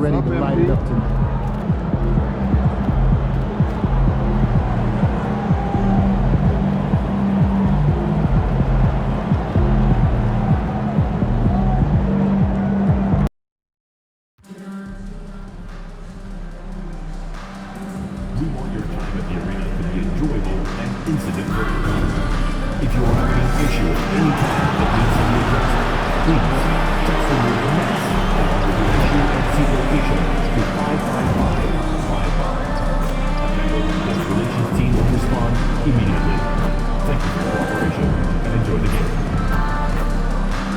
ready to light it up tonight. We want your time at the arena to be enjoyable and incident-free. If you are having an issue at any time that needs to be addressed, please text the word NETS along with your issue and seat location to 55555. A member of the guest relations team will respond immediately. Thank you for your cooperation and enjoy the game.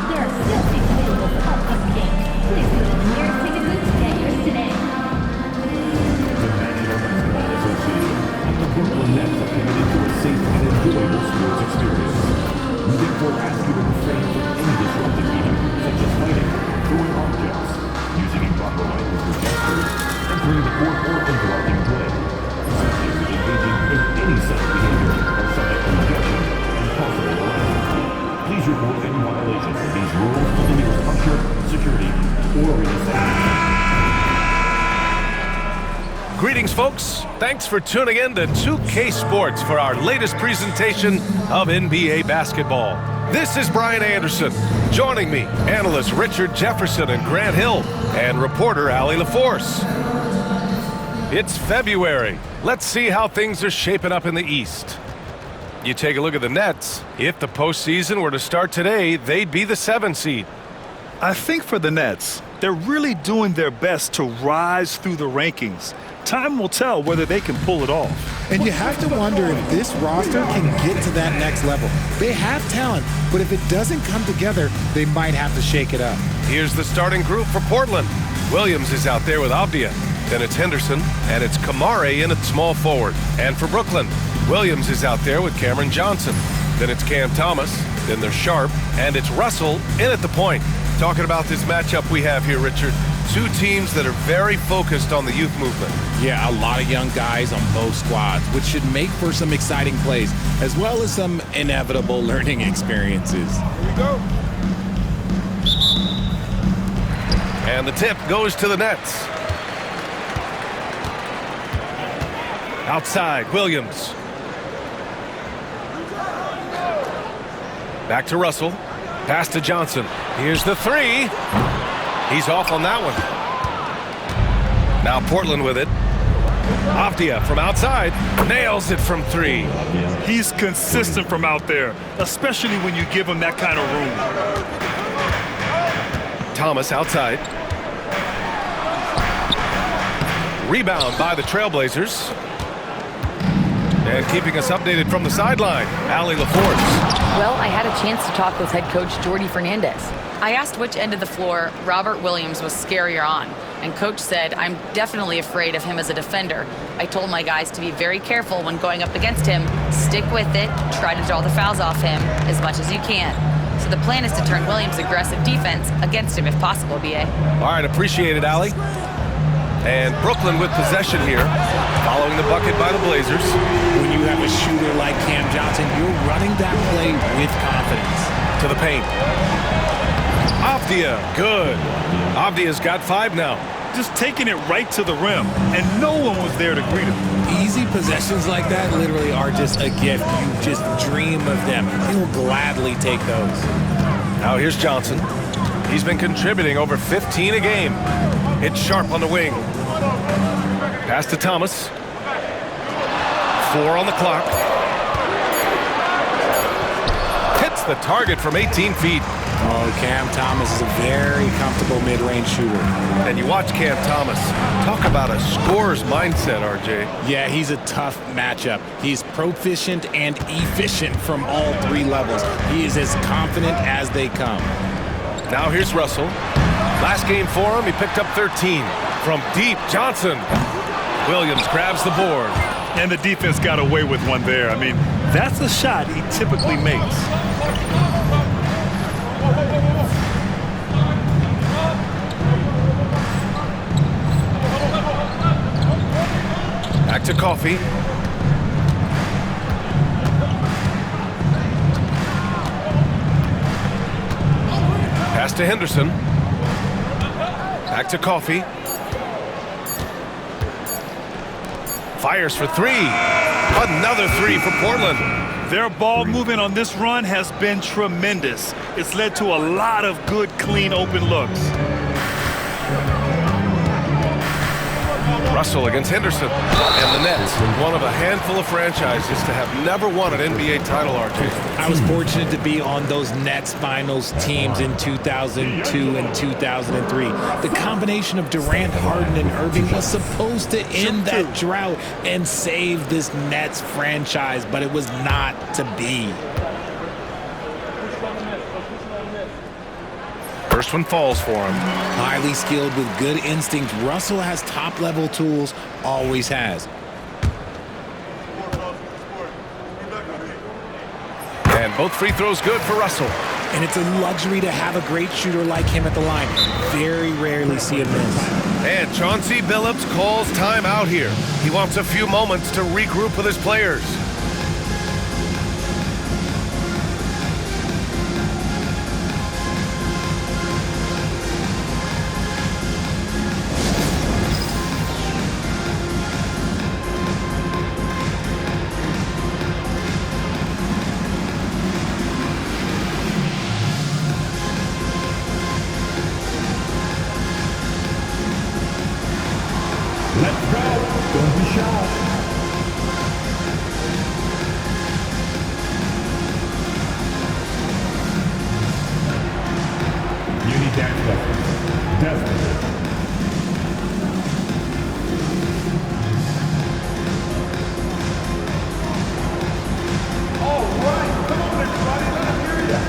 There are still seats available for upcoming games. Please go to the nearest ticket booth to get yours today. The National Basketball Association and the Brooklyn Nets are committed to a safe and enjoyable sports experience. We therefore ask you to refrain from any disruptive behavior, such as fighting, throwing objects, using improper language or gestures, entering the court or interrupting play. Spectators engaging in any such behavior are subject to rejection and possible arrest. Please report any violations of these rules to the nearest usher, security, or arena staff. Greetings, folks. Thanks for tuning in to 2K Sports for our latest presentation of NBA basketball. This is Brian Anderson. Joining me, analysts Richard Jefferson and Grant Hill, and reporter Allie LaForce. It's February. Let's see how things are shaping up in the East. You take a look at the Nets. If the postseason were to start today, they'd be the 7th seed. I think for the Nets, they're really doing their best to rise through the rankings. Time will tell whether they can pull it off. And you have to wonder if this roster can get to that next level. They have talent, but if it doesn't come together, they might have to shake it up. Here's the starting group for Portland. Williams is out there with Avdia. Then it's Henderson, and it's Kamare in at small forward. And for Brooklyn, Williams is out there with Cameron Johnson. Then it's Cam Thomas, then there's Sharp, and it's Russell in at the point. Talking about this matchup we have here, Richard. Two teams that are very focused on the youth movement. Yeah, a lot of young guys on both squads, which should make for some exciting plays, as well as some inevitable learning experiences. Here we go. And the tip goes to the Nets. Outside, Williams. Back to Russell. Pass to Johnson. Here's the three. He's off on that one. Now Portland with it. Avdia from outside. Nails it from three. He's consistent from out there, especially when you give him that kind of room. Thomas outside. Rebound by the Trailblazers. And keeping us updated from the sideline, Allie LaForce. Well, I had a chance to talk with head coach Jordi Fernandez. I asked which end of the floor Robert Williams was scarier on, and coach said, I'm definitely afraid of him as a defender. I told my guys to be very careful when going up against him, stick with it, try to draw the fouls off him as much as you can. So the plan is to turn Williams' aggressive defense against him if possible, B.A. All right, appreciate it, Allie. And Brooklyn with possession here, following the bucket by the Blazers. When you have a shooter like Cam Johnson, you're running that play with confidence. To the paint. Avdia, good. Avdia's got 5 now. Just taking it right to the rim, and no one was there to greet him. Easy possessions like that literally are just a gift. You just dream of them. He will gladly take those. Now here's Johnson. He's been contributing over 15 a game. It's Sharp on the wing. Pass to Thomas. 4 on the clock. Hits the target from 18 feet. Oh, Cam Thomas is a very comfortable mid-range shooter. And you watch Cam Thomas. Talk about a scorer's mindset, RJ. Yeah, he's a tough matchup. He's proficient and efficient from all 3 levels. He is as confident as they come. Now here's Russell. Last game for him, he picked up 13. From deep, Johnson. Williams grabs the board. And the defense got away with one there. I mean, that's a shot he typically makes. Back to Coffee. Pass to Henderson. Back to Coffee. Fires for three. Another three for Portland. Their ball movement on this run has been tremendous. It's led to a lot of good, clean, open looks. Russell against Henderson. And the Nets, one of a handful of franchises to have never won an NBA title, RJ. I was fortunate to be on those Nets finals teams in 2002 and 2003. The combination of Durant, Harden, and Irving was supposed to end that drought and save this Nets franchise, but it was not to be. First one falls for him. Highly skilled with good instincts. Russell has top-level tools, always has. And both free throws good for Russell. And it's a luxury to have a great shooter like him at the line. Very rarely see him miss. And Chauncey Billups calls time out here. He wants a few moments to regroup with his players. Let's go. Don't be shy. You need dance lessons. Definitely. All right. Come on, everybody. Let us hear ya.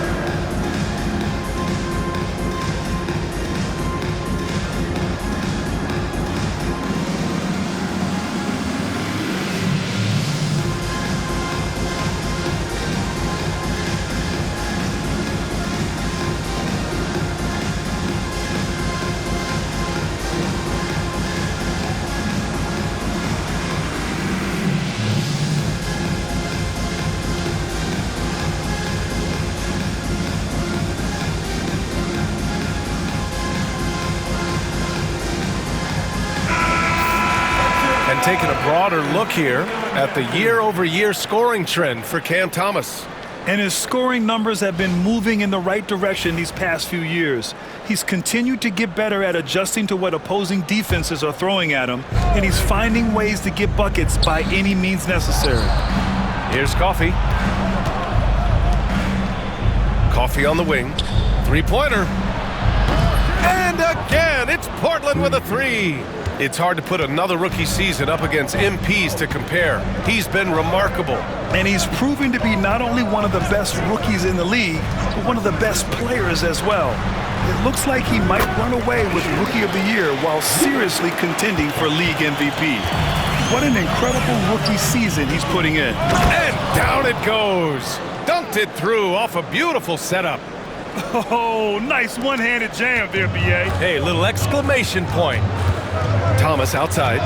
Taking a broader look here at the year-over-year scoring trend for Cam Thomas. And his scoring numbers have been moving in the right direction these past few years. He's continued to get better at adjusting to what opposing defenses are throwing at him, and he's finding ways to get buckets by any means necessary. Here's Coffey. Coffey on the wing. Three-pointer. And again, it's Portland with a three. It's hard to put another rookie season up against MPs to compare. He's been remarkable. And he's proving to be not only one of the best rookies in the league, but one of the best players as well. It looks like he might run away with Rookie of the Year while seriously contending for league MVP. What an incredible rookie season he's putting in. And down it goes. Dunked it through off a beautiful setup. Oh, nice one-handed jam there, B.A. Hey, little exclamation point. Thomas outside.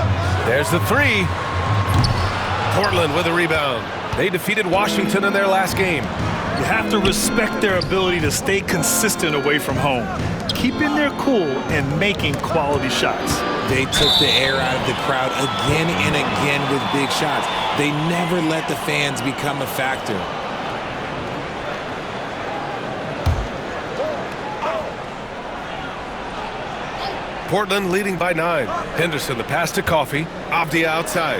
There's the three. Portland with a rebound. They defeated Washington in their last game. You have to respect their ability to stay consistent away from home, keeping their cool and making quality shots. They took the air out of the crowd again and again with big shots. They never let the fans become a factor. Portland leading by 9. Henderson, the pass to Coffey. Avdia outside.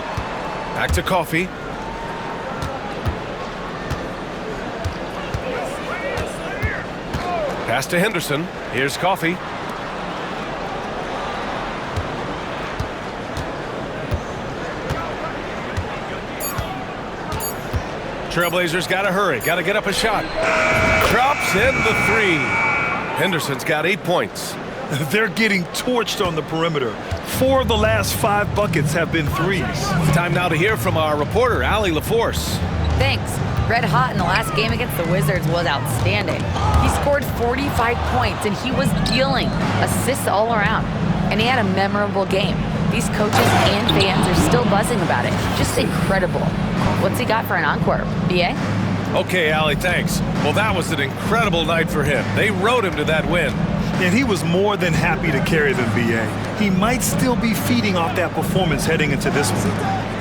Back to Coffey. Pass to Henderson. Here's Coffey. Trailblazers got to hurry. Got to get up a shot. Drops in the three. Henderson's got 8 points. They're getting torched on the perimeter. 4 of the last 5 buckets have been threes. Time now to hear from our reporter, Allie LaForce. Thanks. Red hot in the last game against the Wizards was outstanding. He scored 45 points, and he was dealing assists all around. And he had a memorable game. These coaches and fans are still buzzing about it. Just incredible. What's he got for an encore? B.A.? Okay, Allie, thanks. Well, that was an incredible night for him. They rode him to that win. And he was more than happy to carry them, B.A. He might still be feeding off that performance heading into this one.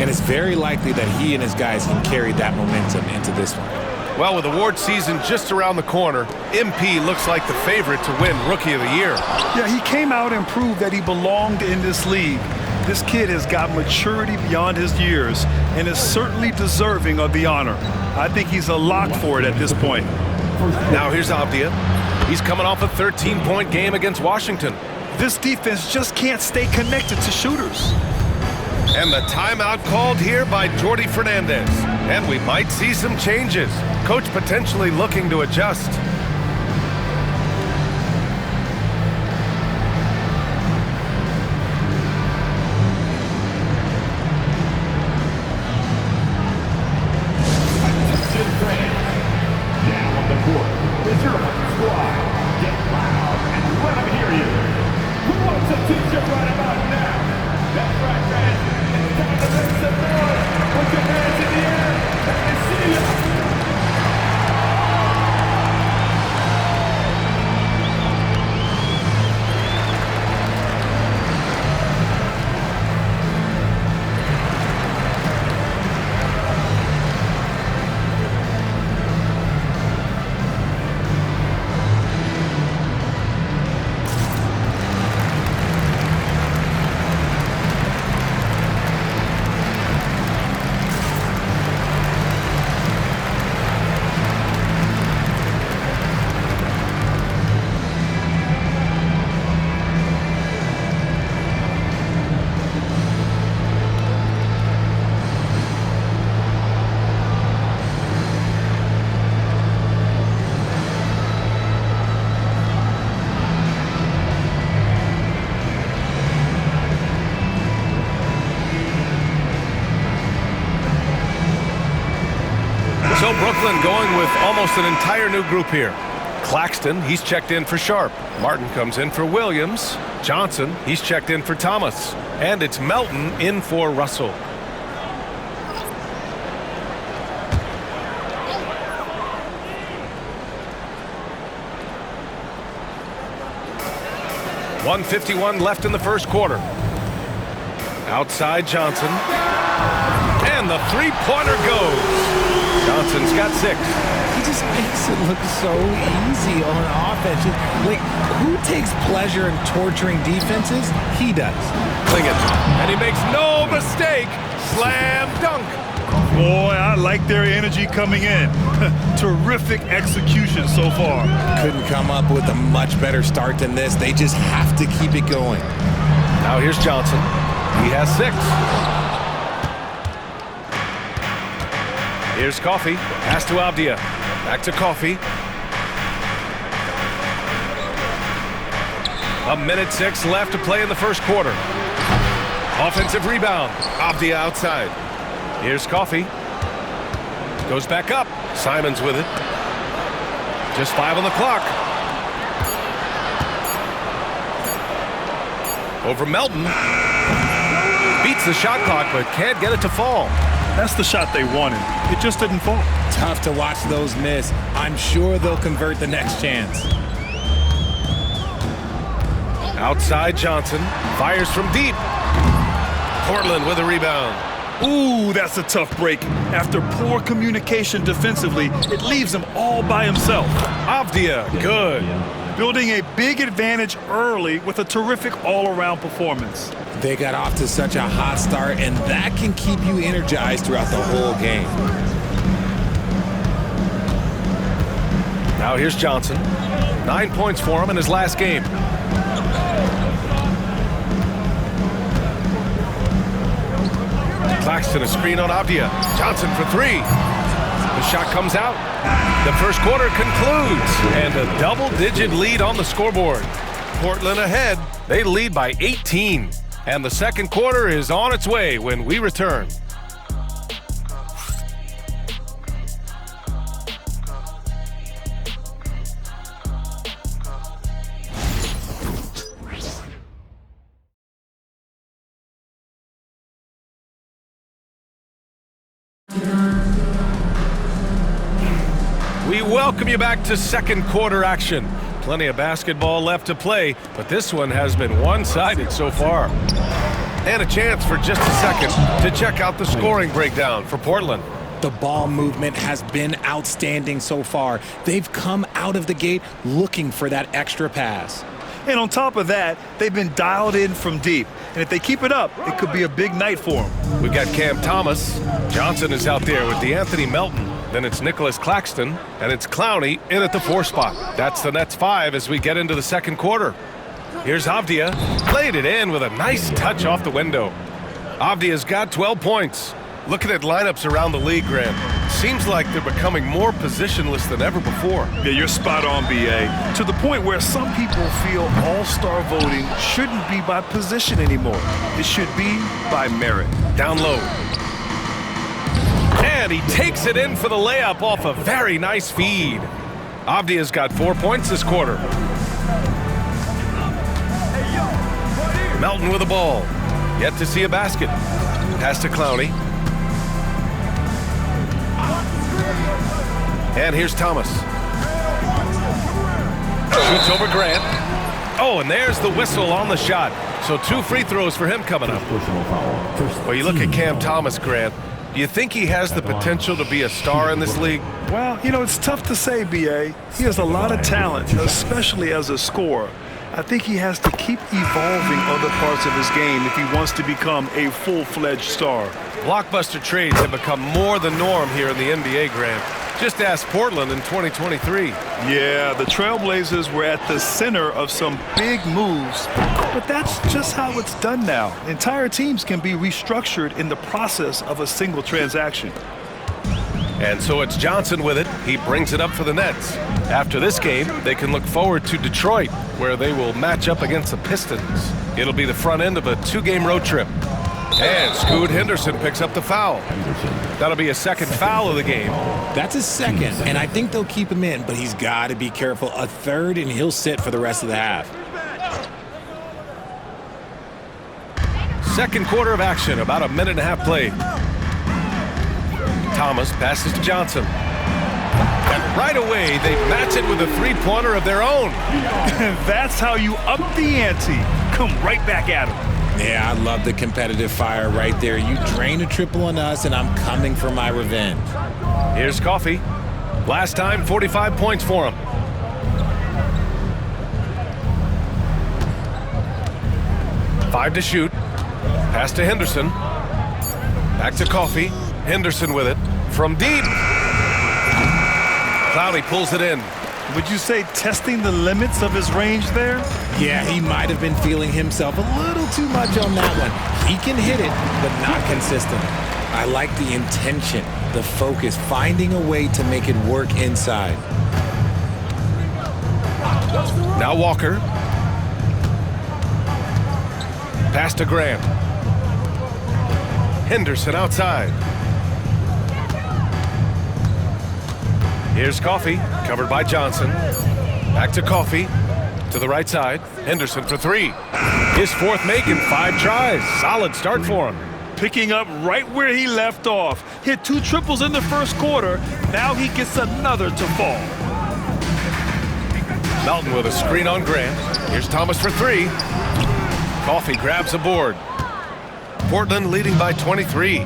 And it's very likely that he and his guys can carry that momentum into this one. Well, with award season just around the corner, MP looks like the favorite to win Rookie of the Year. Yeah, he came out and proved that he belonged in this league. This kid has got maturity beyond his years and is certainly deserving of the honor. I think he's a lock for it at this point. Now here's Avdia. He's coming off a 13-point game against Washington. This defense just can't stay connected to shooters. And the timeout called here by Jordy Fernandez. And we might see some changes. Coach potentially looking to adjust. Down on the court, it's your squad. Get loud and let them hear you. Who wants a t-shirt right about now? That's right, fans. It's time to make some noise. Put your hands in the air. Let me see you. So Brooklyn going with almost an entire new group here. Claxton, he's checked in for Sharp. Martin comes in for Williams. Johnson, he's checked in for Thomas. And it's Melton in for Russell. .151 left in the first quarter. Outside Johnson. And the three-pointer goes. Johnson's got 6. He just makes it look so easy on offense. Like, who takes pleasure in torturing defenses? He does. Clingan. And he makes no mistake. Slam dunk. Boy, I like their energy coming in. Terrific execution so far. Couldn't come up with a much better start than this. They just have to keep it going. Now here's Johnson. He has 6. Here's Coffey. Pass to Avdia. Back to Coffey. 1:06 left to play in the first quarter. Offensive rebound. Avdia outside. Here's Coffey. Goes back up. Simons with it. Just 5 on the clock. Over Melton. Beats the shot clock, but can't get it to fall. That's the shot they wanted. It just didn't fall. Tough to watch those miss. I'm sure they'll convert the next chance. Outside Johnson. Fires from deep. Portland with a rebound. Ooh, that's a tough break. After poor communication defensively, it leaves him all by himself. Avdia, good. Building a big advantage early with a terrific all-around performance. They got off to such a hot start, and that can keep you energized throughout the whole game. Now here's Johnson. 9 points for him in his last game. Claxton, a screen on Avdia. Johnson for 3. The shot comes out. The first quarter concludes, and a double-digit lead on the scoreboard. Portland ahead. They lead by 18. And the second quarter is on its way when we return. We welcome you back to second quarter action. Plenty of basketball left to play, but this one has been one-sided so far. And a chance for just a second to check out the scoring breakdown for Portland. The ball movement has been outstanding so far. They've come out of the gate looking for that extra pass. And on top of that, they've been dialed in from deep. And if they keep it up, it could be a big night for them. We've got Cam Thomas. Johnson is out there with DeAnthony Melton. Then it's Nicholas Claxton, and it's Clowney in at the 4 spot. That's the Nets 5 as we get into the second quarter. Here's Avdia. Played it in with a nice touch off the window. Avdia's got 12 points. Looking at lineups around the league, Grant, seems like they're becoming more positionless than ever before. Yeah, you're spot on, B.A. To the point where some people feel all-star voting shouldn't be by position anymore. It should be by merit. Down low. And he takes it in for the layup off a very nice feed. Avdia's got 4 points this quarter. Melton with the ball. Yet to see a basket. Pass to Clowney. And here's Thomas. Shoots over Grant. Oh, and there's the whistle on the shot. So 2 free throws for him coming up. Well, you look at Cam Thomas, Grant. Do you think he has the potential to be a star in this league? Well, you know, it's tough to say, B.A. He has a lot of talent, especially as a scorer. I think he has to keep evolving other parts of his game if he wants to become a full-fledged star. Blockbuster trades have become more the norm here in the NBA, Grant. Just ask Portland in 2023. Yeah, the Trailblazers were at the center of some big moves, but that's just how it's done now. Entire teams can be restructured in the process of a single transaction. And so it's Johnson with it. He brings it up for the Nets. After this game, they can look forward to Detroit, where they will match up against the Pistons. It'll be the front end of a 2-game road trip. And Scoot Henderson picks up the foul. That'll be a second foul of the game. That's his second, and I think they'll keep him in, but he's got to be careful. A third, and he'll sit for the rest of the half. Second quarter of action, about a minute and a half played. Thomas passes to Johnson. And right away, they match it with a three-pointer of their own. That's how you up the ante. Come right back at him. Yeah, I love the competitive fire right there. You drain a triple on us, and I'm coming for my revenge. Here's Coffey. Last time, 45 points for him. Five to shoot. Pass to Henderson. Back to Coffey. Henderson with it. From deep. Clowney pulls it in. Would you say testing the limits of his range there? Yeah, he might have been feeling himself a little too much on that one. He can hit it, but not consistent. I like the intention, the focus, finding a way to make it work inside. Now Walker. Pass to Grant. Henderson outside. Here's Coffey, covered by Johnson. Back to Coffey, to the right side. Henderson for three. His fourth make in 5 tries. Solid start for him. Picking up right where he left off. Hit 2 triples in the first quarter. Now he gets another to fall. Melton with a screen on Grant. Here's Thomas for 3. Coffey grabs a board. Portland leading by 23.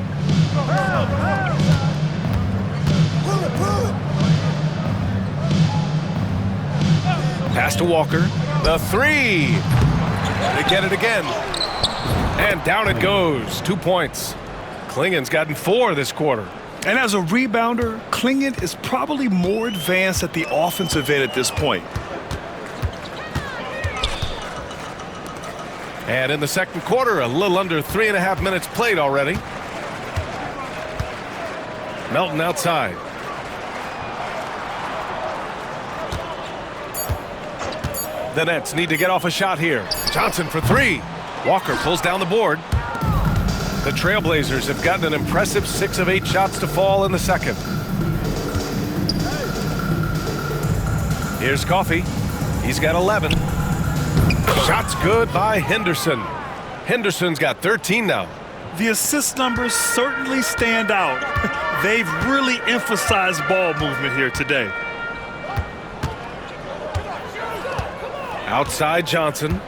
Pass to Walker. The 3. They get it again. And down it goes. 2 points. Klingen's gotten 4 this quarter. And as a rebounder, Klingen is probably more advanced at the offensive end at this point. And in the second quarter, a little under 3.5 minutes played already. Melton outside. The Nets need to get off a shot here. Johnson for 3. Walker pulls down the board. The Trailblazers have gotten an impressive 6 of 8 shots to fall in the second. Here's Coffey. He's got 11. Shots good by Henderson. Henderson's got 13 now. The assist numbers certainly stand out. They've really emphasized ball movement here today. Outside Johnson.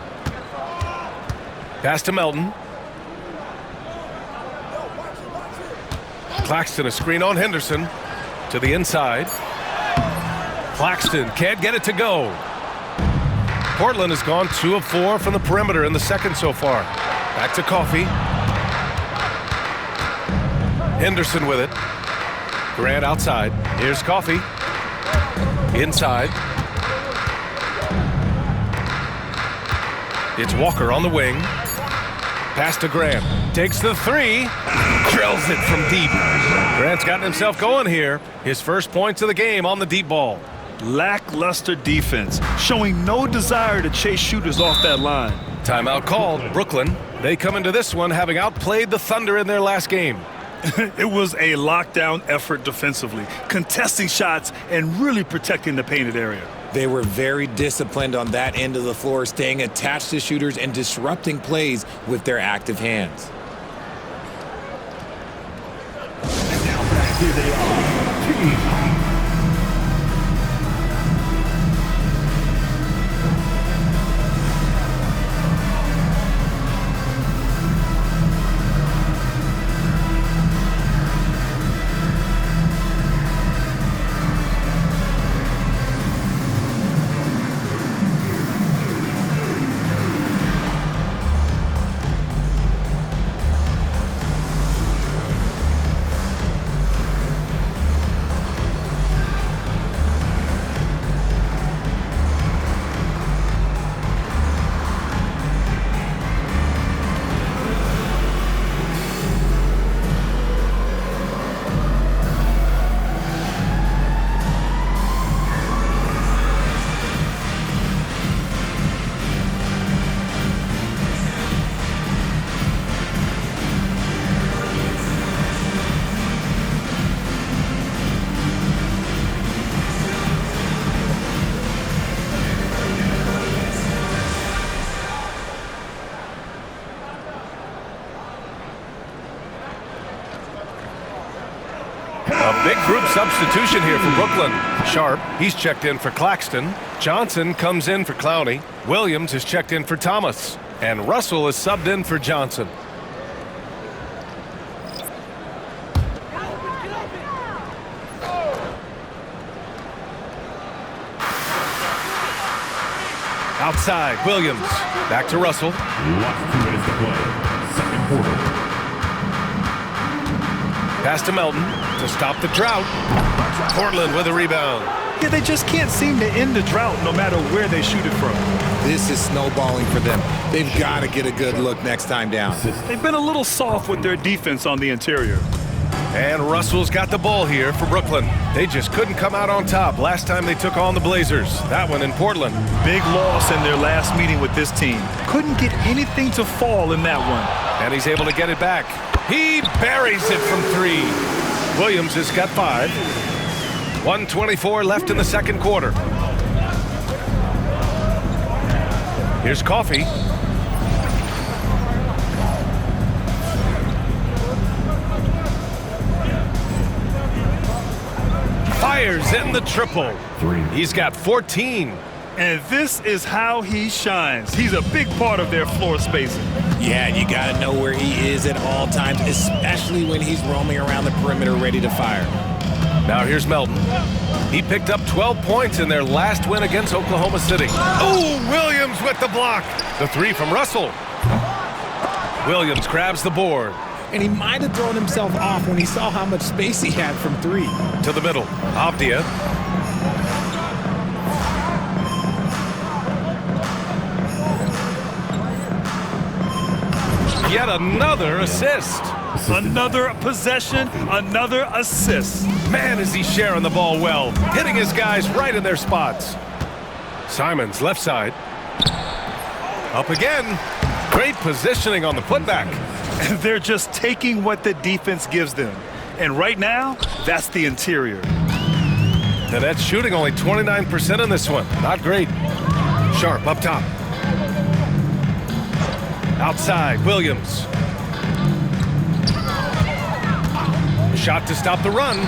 Pass to Melton. Claxton, a screen on Henderson. To the inside. Claxton can't get it to go. Portland has gone 2 of 4 from the perimeter in the second so far. Back to Coffey. Henderson with it. Grant outside. Here's Coffey. Inside. It's Walker on the wing. Pass to Grant. Takes the 3. Drills it from deep. Grant's gotten himself going here. His first points of the game on the deep ball. Lackluster defense, showing no desire to chase shooters off that line. Timeout called. Brooklyn. They come into this one having outplayed the Thunder in their last game. It was a lockdown effort defensively, contesting shots and really protecting the painted area. They were very disciplined on that end of the floor, staying attached to shooters and disrupting plays with their active hands. And now back here they are. Team Heat. Big group substitution here for Brooklyn. Sharp, he's checked in for Claxton. Johnson comes in for Clowney. Williams is checked in for Thomas. And Russell is subbed in for Johnson. Outside, Williams. Back to Russell. Lost 2 minutes to play. Second quarter. Pass to Melton to stop the drought. Portland with a rebound. Yeah, they just can't seem to end the drought no matter where they shoot it from. This is snowballing for them. They've got to get a good look next time down. They've been a little soft with their defense on the interior. And Russell's got the ball here for Brooklyn. They just couldn't come out on top last time they took on the Blazers. That one in Portland. Big loss in their last meeting with this team. Couldn't get anything to fall in that one. And he's able to get it back. He buries it from 3. Williams has got 5. 1:24 left in the second quarter. Here's Coffey. Fires in the triple. 3. He's got 14. And this is how he shines. He's a big part of their floor spacing. Yeah, you got to know where he is at all times, especially when he's roaming around the perimeter ready to fire. Now here's Melton. He picked up 12 points in their last win against Oklahoma City. Oh, Williams with the block. The 3 from Russell. Williams grabs the board. And he might have thrown himself off when he saw how much space he had from 3. To the middle. Abdia. Yet another assist. Another possession, another assist. Man, is he sharing the ball well. Hitting his guys right in their spots. Simons, left side. Up again. Great positioning on the putback. And they're just taking what the defense gives them. And right now, that's the interior. The Nets shooting only 29% in this one. Not great. Sharp up top. Outside, Williams. Shot to stop the run.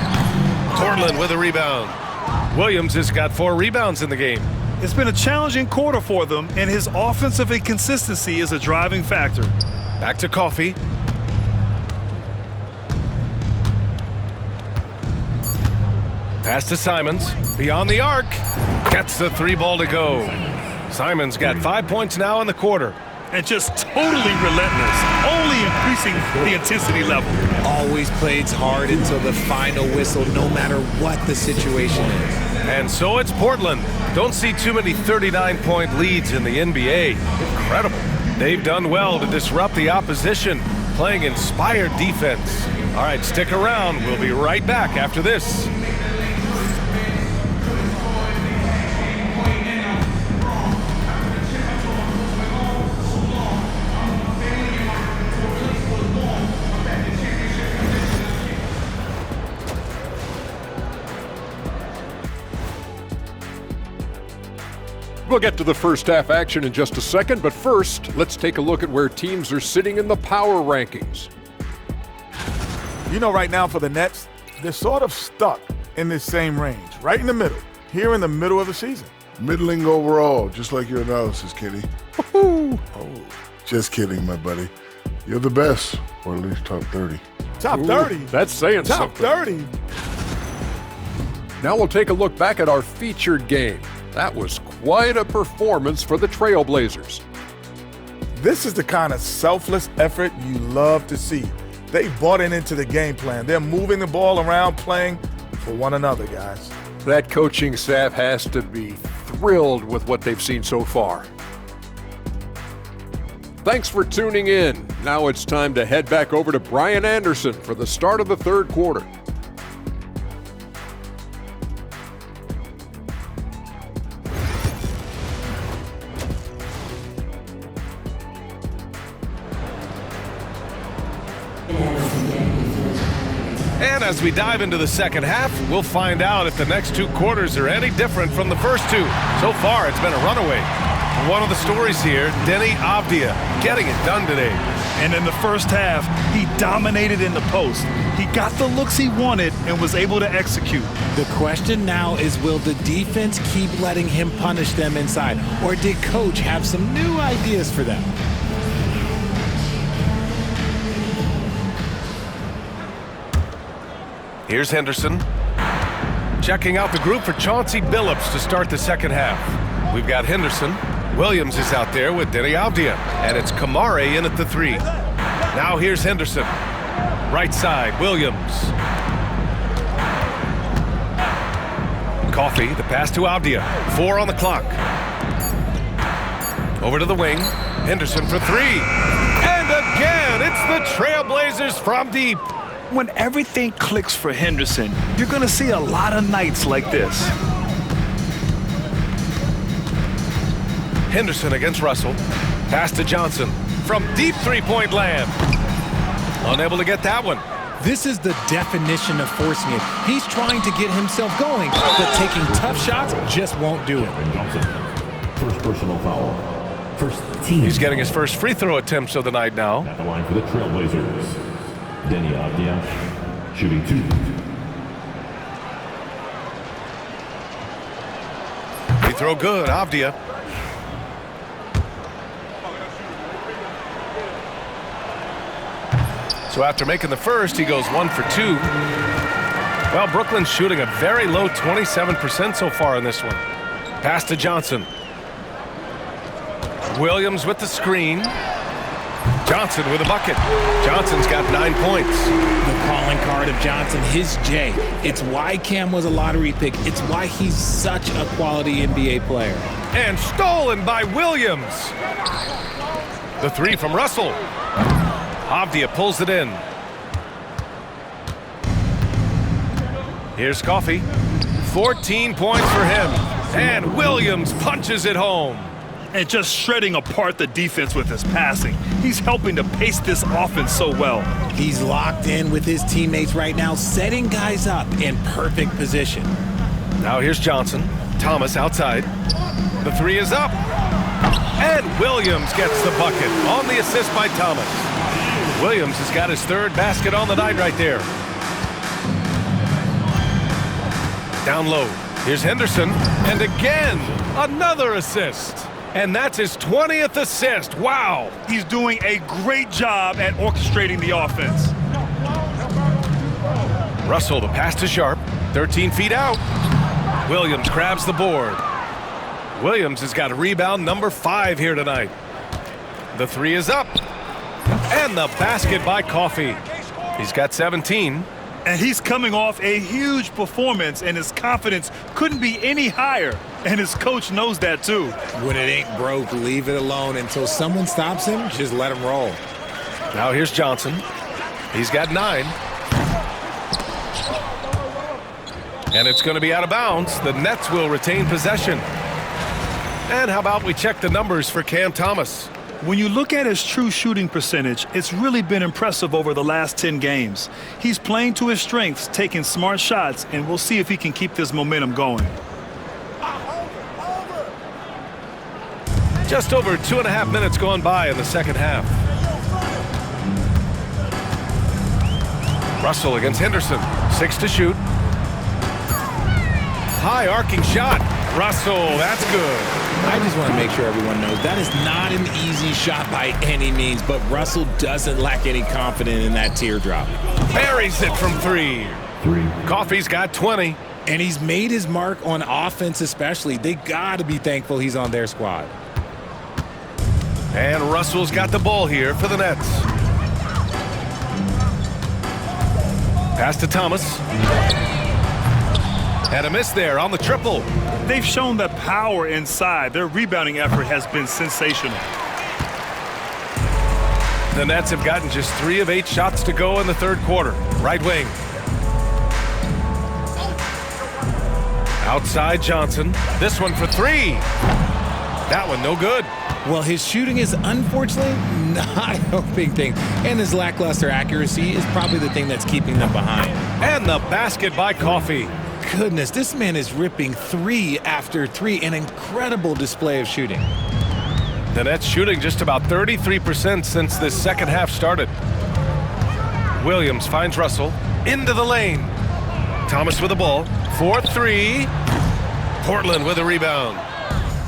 Portland with a rebound. Williams has got 4 rebounds in the game. It's been a challenging quarter for them, and his offensive inconsistency is a driving factor. Back to Coffee. Pass to Simons. Beyond the arc. Gets the 3 ball to go. Simons got 5 points now in the quarter. And just totally relentless, only increasing the intensity level. Always plays hard until the final whistle, no matter what the situation is. And so it's Portland. Don't see too many 39-point leads in the NBA. Incredible. They've done well to disrupt the opposition, playing inspired defense. All right, stick around. We'll be right back after this. We'll get to the first half action in just a second, but first, let's take a look at where teams are sitting in the power rankings. You know, right now for the Nets, they're sort of stuck in this same range, right in the middle, here in the middle of the season. Middling overall, just like your analysis, Kenny. Oh, just kidding, my buddy. You're the best, or at least top 30. Top 30? That's saying Top something. 30? Now we'll take a look back at our featured game. That was quite a performance for the Trailblazers. This is the kind of selfless effort you love to see. They bought into the game plan. They're moving the ball around, playing for one another, guys. That coaching staff has to be thrilled with what they've seen so far. Thanks for tuning in. Now it's time to head back over to Brian Anderson for the start of the third quarter. And as we dive into the second half, we'll find out if the next 2 quarters are any different from the first 2. So far, it's been a runaway. One of the stories here, Deni Avdija, getting it done today. And in the first half, he dominated in the post. He got the looks he wanted and was able to execute. The question now is, will the defense keep letting him punish them inside? Or did Coach have some new ideas for them? Here's Henderson. Checking out the group for Chauncey Billups to start the second half. We've got Henderson. Williams is out there with Deni Avdija. And it's Kamare in at the 3. Now here's Henderson. Right side, Williams. Coffee, the pass to Avdija. 4 on the clock. Over to the wing. Henderson for 3. And again, it's the Trailblazers from deep. When everything clicks for Henderson, you're going to see a lot of nights like this. Henderson against Russell. Pass to Johnson from deep 3-point land. Unable to get that one. This is the definition of forcing it. He's trying to get himself going, but taking tough shots just won't do it. Johnson, first personal foul. First team. He's getting his first free throw attempts of the night now. At the line for the Trailblazers. Deni Avdija, shooting 2. Free throw good, Avdija. So after making the first, he goes 1 for 2. Well, Brooklyn's shooting a very low 27% so far in this one. Pass to Johnson. Williams with the screen. Johnson with a bucket. Johnson's got 9 points. The calling card of Johnson, his J. It's why Cam was a lottery pick. It's why he's such a quality NBA player. And stolen by Williams. The 3 from Russell. Avdija pulls it in. Here's Coffee. 14 points for him. And Williams punches it home. And just shredding apart the defense with his passing. He's helping to pace this offense so well. He's locked in with his teammates right now, setting guys up in perfect position. Now here's Johnson. Thomas outside. The 3 is up. And Williams gets the bucket on the assist by Thomas. Williams has got his 3rd basket on the night right there. Down low. Here's Henderson, and again, another assist. And that's his 20th assist. Wow. He's doing a great job at orchestrating the offense. Russell, the pass to Sharp, 13 feet out. Williams grabs the board. Williams has got a rebound number 5 here tonight. The 3 is up. And the basket by Coffey. He's got 17. And he's coming off a huge performance, and his confidence couldn't be any higher. And his coach knows that too. When it ain't broke, leave it alone. Until someone stops him, just let him roll. Now here's Johnson. He's got 9. And it's going to be out of bounds. The Nets will retain possession. And how about we check the numbers for Cam Thomas? When you look at his true shooting percentage, it's really been impressive over the last 10 games. He's playing to his strengths, taking smart shots, and we'll see if he can keep this momentum going. Just over 2.5 minutes gone by in the second half. Russell against Henderson. 6 to shoot. High arcing shot. Russell, that's good. I just want to make sure everyone knows that is not an easy shot by any means, but Russell doesn't lack any confidence in that teardrop. Buries it from 3. Coffey's got 20. And he's made his mark on offense especially. They got to be thankful he's on their squad. And Russell's got the ball here for the Nets. Pass to Thomas. And a miss there on the triple. They've shown the power inside. Their rebounding effort has been sensational. The Nets have gotten just 3 of 8 shots to go in the third quarter. Right wing. Outside Johnson. This one for 3. That one no good. Well, his shooting is unfortunately not helping things. And his lackluster accuracy is probably the thing that's keeping them behind. And the basket by Coffey. Goodness, this man is ripping 3 after 3. An incredible display of shooting. The Nets shooting just about 33% since this second half started. Williams finds Russell into the lane. Thomas with the ball. 4-3. Portland with a rebound.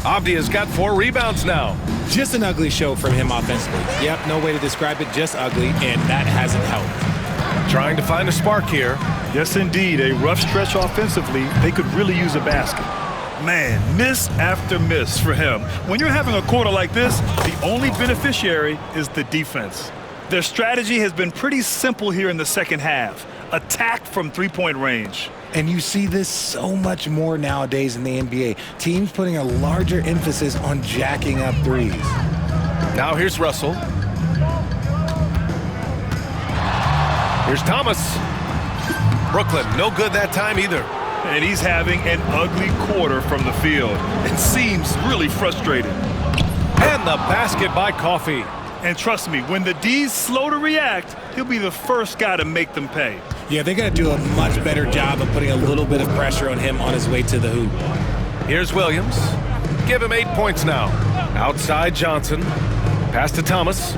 Avdia's got 4 rebounds now. Just an ugly show from him offensively. Yep, no way to describe it, just ugly, and that hasn't helped. Trying to find a spark here. Yes, indeed. A rough stretch offensively. They could really use a basket. Man, miss after miss for him. When you're having a quarter like this, the only beneficiary is the defense. Their strategy has been pretty simple here in the second half. Attack from three-point range. And you see this so much more nowadays in the NBA. Teams putting a larger emphasis on jacking up threes. Now here's Russell. Here's Thomas. Brooklyn, no good that time either. And he's having an ugly quarter from the field. It seems really frustrated. And the basket by Coffey. And trust me, when the D's slow to react, he'll be the first guy to make them pay. Yeah, they got to do a much better job of putting a little bit of pressure on him on his way to the hoop. Here's Williams. Give him 8 points now. Outside Johnson. Pass to Thomas.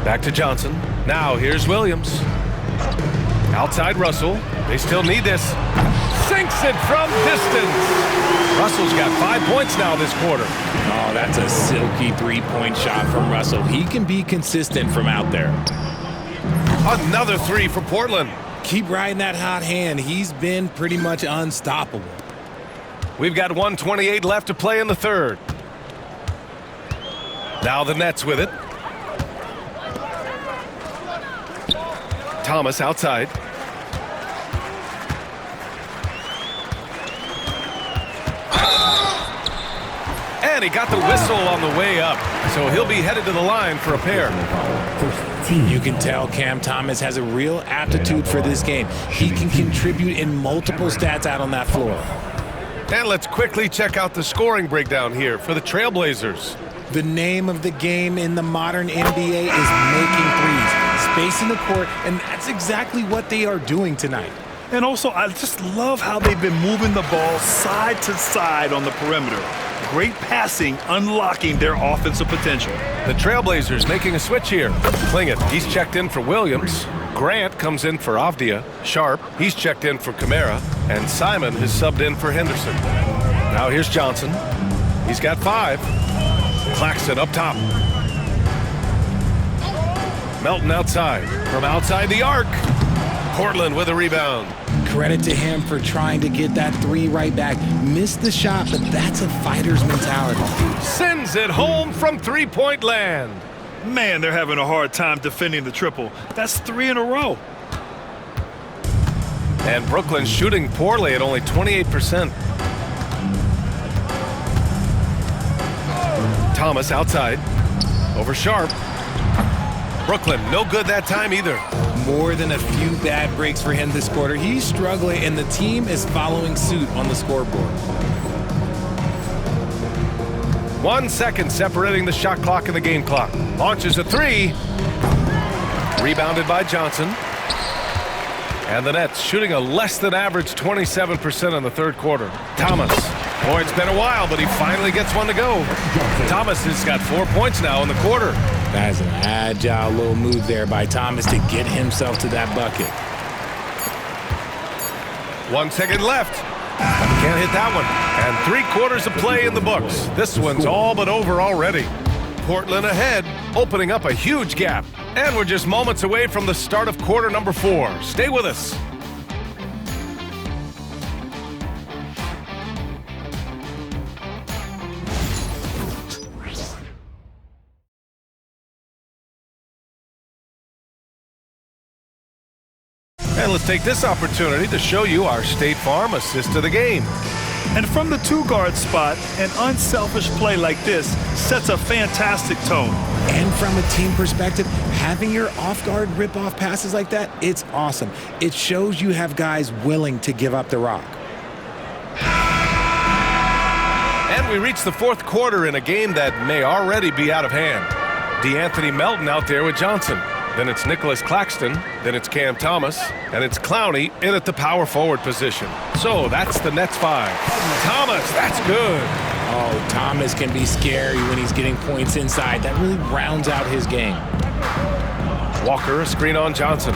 Back to Johnson. Now here's Williams. Outside Russell. They still need this. Sinks it from distance. Russell's got 5 points now this quarter. Oh, that's a silky three-point shot from Russell. He can be consistent from out there. Another 3 for Portland. Keep riding that hot hand. He's been pretty much unstoppable. We've got 1:28 left to play in the third. Now the Nets with it. Thomas outside. And he got the whistle on the way up, so he'll be headed to the line for a pair. You can tell Cam Thomas has a real aptitude for this game. He can contribute in multiple stats out on that floor. And let's quickly check out the scoring breakdown here for the Trailblazers. The name of the game in the modern NBA is making threes, spacing the court, and that's exactly what they are doing tonight. And also, I just love how they've been moving the ball side to side on the perimeter. Great passing, unlocking their offensive potential. The Trailblazers making a switch here. Klingett, he's checked in for Williams. Grant comes in for Avdia. Sharp, he's checked in for Kamara. And Simon has subbed in for Henderson. Now here's Johnson. He's got 5. Claxton up top. Melton outside. From outside the arc. Portland with a rebound. Credit to him for trying to get that 3 right back. Missed the shot, but that's a fighter's mentality. Sends it home from three-point land. Man, they're having a hard time defending the triple. That's 3 in a row. And Brooklyn shooting poorly at only 28%. Thomas outside. Over Sharp. Brooklyn, no good that time either. More than a few bad breaks for him this quarter. He's struggling, and the team is following suit on the scoreboard. 1 second separating the shot clock and the game clock. Launches a 3. Rebounded by Johnson. And the Nets shooting a less than average 27% in the third quarter. Thomas. Boy, it's been a while, but he finally gets one to go. Thomas has got 4 points now in the quarter. That's an agile little move there by Thomas to get himself to that bucket. 1 second left. Can't hit that one. And 3 quarters of play in the books. This one's all but over already. Portland ahead, opening up a huge gap. And we're just moments away from the start of quarter number 4. Stay with us. And let's take this opportunity to show you our State Farm assist of the game. And from the 2-guard spot, an unselfish play like this sets a fantastic tone. And from a team perspective, having your off-guard rip-off passes like that, it's awesome. It shows you have guys willing to give up the rock. And we reach the fourth quarter in a game that may already be out of hand. DeAnthony Melton out there with Johnson. Then it's Nicholas Claxton, then it's Cam Thomas, and it's Clowney in at the power forward position. So that's the Nets 5. Thomas, that's good. Oh, Thomas can be scary when he's getting points inside. That really rounds out his game. Walker, a screen on Johnson.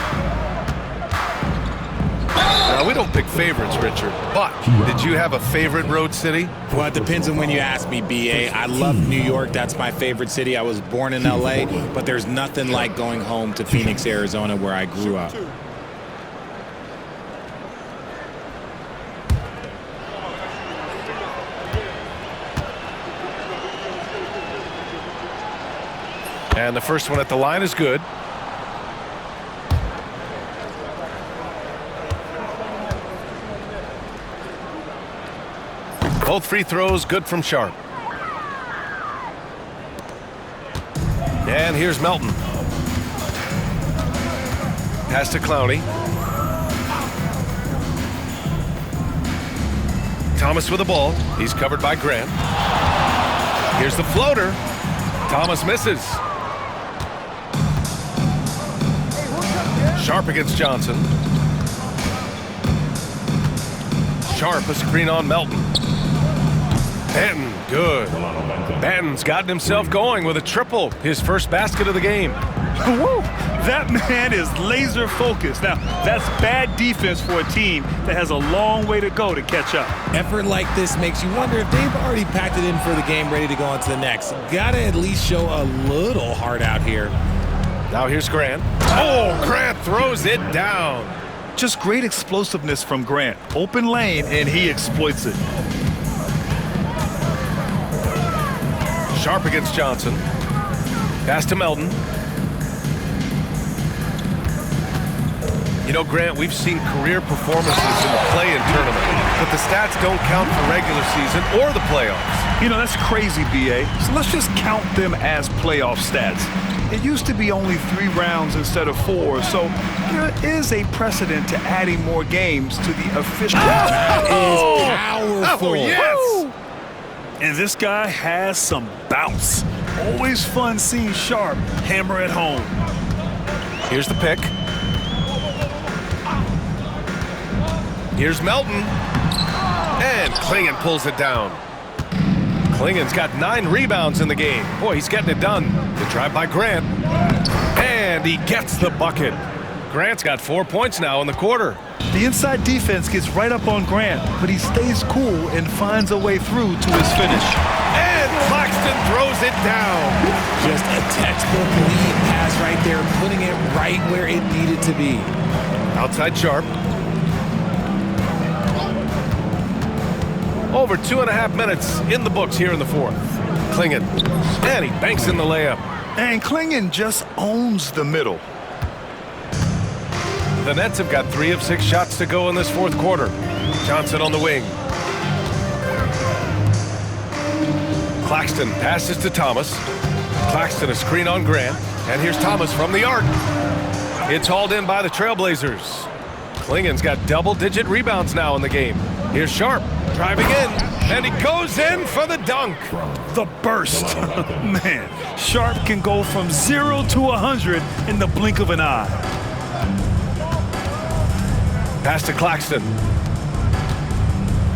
Now, we don't pick favorites, Richard, but did you have a favorite road city? Well, it depends on when you ask me, B.A. I love New York. That's my favorite city. I was born in L.A., but there's nothing like going home to Phoenix, Arizona, where I grew up. And the first one at the line is good. Both free throws good from Sharp. And here's Melton. Pass to Clowney. Thomas with the ball. He's covered by Grant. Here's the floater. Thomas misses. Sharp against Johnson. Sharp, a screen on Melton. Benton, good. Benton's gotten himself going with a triple, his first basket of the game. Woo! That man is laser focused. Now, that's bad defense for a team that has a long way to go to catch up. Effort like this makes you wonder if they've already packed it in for the game, ready to go on to the next. Gotta at least show a little heart out here. Now here's Grant. Oh, Grant throws it down. Just great explosiveness from Grant. Open lane, and he exploits it. Sharp against Johnson. Pass to Melton. You know, Grant, we've seen career performances in the play-in tournament, but the stats don't count for regular season or the playoffs. You know, that's crazy, B.A. So let's just count them as playoff stats. It used to be only 3 rounds instead of 4, so there is a precedent to adding more games to the official. That is powerful. Oh, yes! And this guy has some bounce. Always fun seeing Sharp hammer it home. Here's the pick. Here's Melton. And Klingon pulls it down. Klingon's got 9 rebounds in the game. Boy, he's getting it done. The drive by Grant. And he gets the bucket. Grant's got 4 points now in the quarter. The inside defense gets right up on Grant, but he stays cool and finds a way through to his finish. And Claxton throws it down. Just a textbook lead pass right there, putting it right where it needed to be. Outside Sharp. Over 2.5 minutes in the books here in the fourth. Clingan, and he banks in the layup. And Clingan just owns the middle. The Nets have got 3 of 6 shots to go in this fourth quarter. Johnson on the wing. Claxton passes to Thomas. Claxton a screen on Grant. And here's Thomas from the arc. It's hauled in by the Trailblazers. Clingan's got double-digit rebounds now in the game. Here's Sharp driving in, and he goes in for the dunk. The burst. Man, Sharp can go from 0 to 100 in the blink of an eye. Pass to Claxton.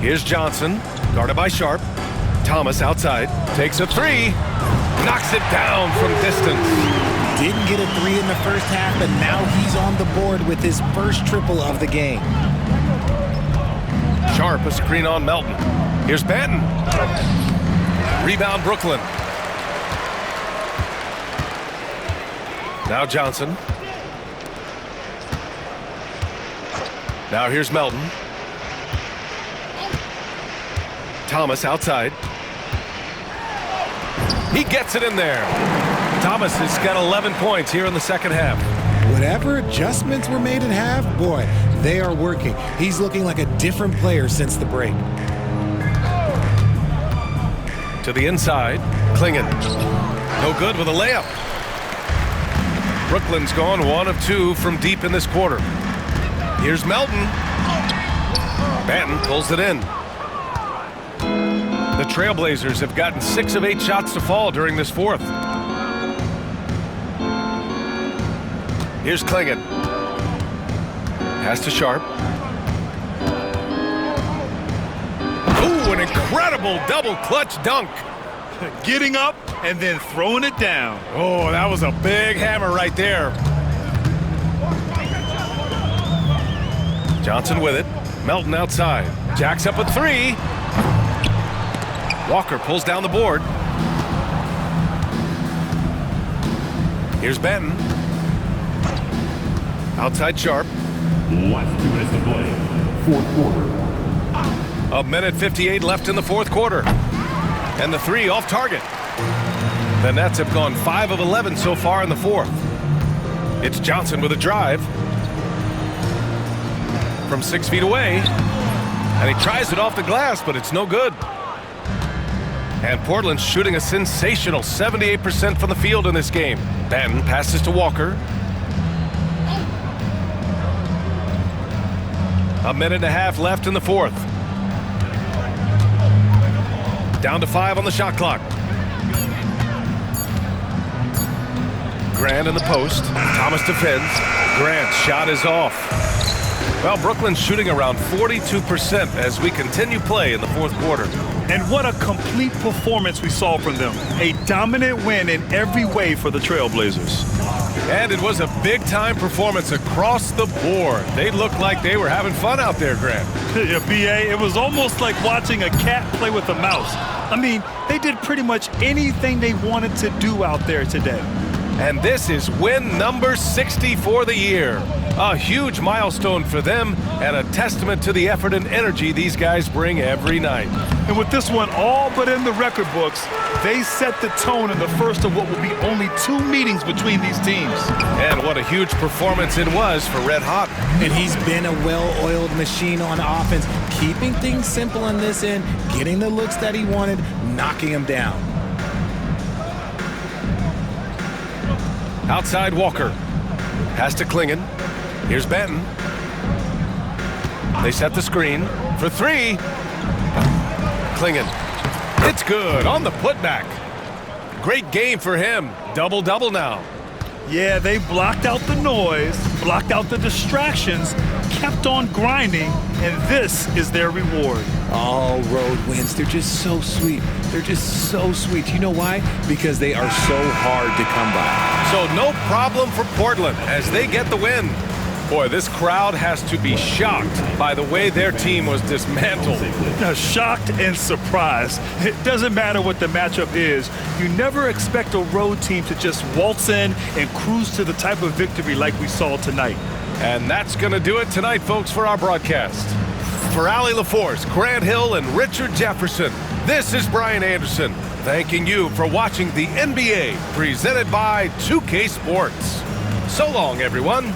Here's Johnson, guarded by Sharp. Thomas outside, takes a 3, knocks it down from distance. Didn't get a 3 in the first half, but now he's on the board with his first triple of the game. Sharp a screen on Melton. Here's Banton. Rebound Brooklyn. Now Johnson. Now here's Melton. Thomas outside. He gets it in there. Thomas has got 11 points here in the second half. Whatever adjustments were made at half, boy, they are working. He's looking like a different player since the break. To the inside, Clingan. No good with a layup. Brooklyn's gone 1 of 2 from deep in this quarter. Here's Melton. Banton pulls it in. The Trailblazers have gotten 6 of 8 shots to fall during this fourth. Here's Clingan. Pass to Sharp. Ooh, an incredible double clutch dunk. Getting up and then throwing it down. Oh, that was a big hammer right there. Johnson with it. Melton outside. Jacks up a 3. Walker pulls down the board. Here's Banton. Outside Sharp. Last 2 minutes to play. Fourth quarter. 1:58 left in the fourth quarter. And the 3 off target. The Nets have gone 5 of 11 so far in the fourth. It's Johnson with a drive. From 6 feet away. And he tries it off the glass, but it's no good. And Portland's shooting a sensational 78% from the field in this game. Banton passes to Walker. 1.5 minutes left in the fourth. Down to 5 on the shot clock. Grant in the post. Thomas defends. Grant's shot is off. Well, Brooklyn's shooting around 42% as we continue play in the fourth quarter. And what a complete performance we saw from them. A dominant win in every way for the Trailblazers. And it was a big-time performance across the board. They looked like they were having fun out there, Grant. Yeah, B.A., it was almost like watching a cat play with a mouse. I mean, they did pretty much anything they wanted to do out there today. And this is win number 60 for the year. A huge milestone for them and a testament to the effort and energy these guys bring every night. And with this one all but in the record books, they set the tone in the first of what will be only 2 meetings between these teams. And what a huge performance it was for Red Hot. And he's been a well-oiled machine on offense, keeping things simple on this end, getting the looks that he wanted, knocking him down. Outside Walker. Pass to Clingan. Here's Banton. They set the screen for 3. Clingan. It's good on the putback. Great game for him. Double-double now. Yeah, they blocked out the noise, blocked out the distractions, kept on grinding, and this is their reward. All road wins. They're just so sweet. They're just so sweet. You know why? Because they are so hard to come by. So no problem for Portland as they get the win. Boy, this crowd has to be shocked by the way their team was dismantled. Shocked and surprised. It doesn't matter what the matchup is. You never expect a road team to just waltz in and cruise to the type of victory like we saw tonight. And that's going to do it tonight, folks, for our broadcast. For Allie LaForce, Grant Hill, and Richard Jefferson, this is Brian Anderson, thanking you for watching the NBA presented by 2K Sports. So long, everyone.